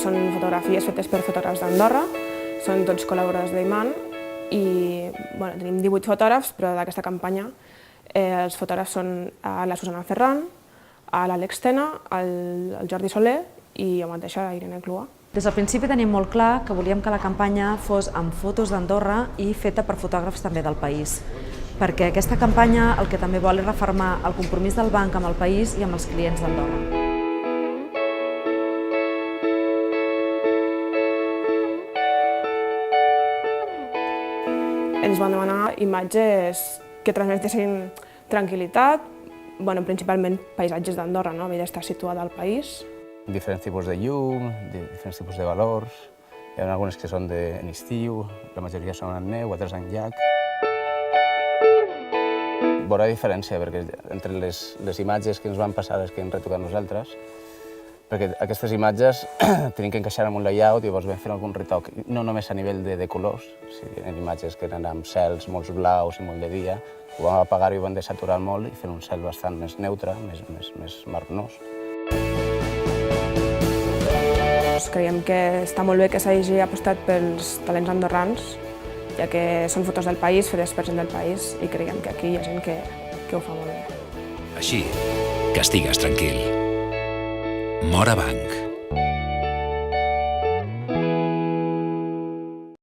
són fotografies fetes per fotògrafs d'Andorra, són tots col·laboradors d'Iman i tenim 18 fotògrafs, però d'aquesta campanya els fotògrafs són la Susana Ferran, l'Àlex Tena, el Jordi Soler i jo mateixa, la Irene Clua. Des del principi tenim molt clar que volíem que la campanya fos amb fotos d'Andorra i feta per fotògrafs també del país, perquè aquesta campanya el que també vol és refermar el compromís del banc amb el país i amb els clients d'Andorra. Ens van demanar imatges que transmetessin tranquil·litat, principalment paisatges d'Andorra, havia d'estar situada al país. Diferents tipus de llum, diferents tipus de valors. Hi ha algunes que són en estiu, la majoria són en neu, altres en llac. Veurà diferència entre les imatges que ens van passar i les que hem retocat nosaltres, perquè aquestes imatges tenim que encaixar en un layout i llavors vam fer algun retoc, no només a nivell de colors, en imatges que eren amb cels molt blaus i molt de dia, ho vam apagar i ho vam desaturar molt i fer un cel bastant més neutre, més marronós. Creiem que està molt bé que s'hagi apostat pels talents andorrans, ja que són fotos del país, fetes per gent del país, i creiem que aquí hi ha gent que ho fa molt bé. Així que estigues tranquil. Móra Banc.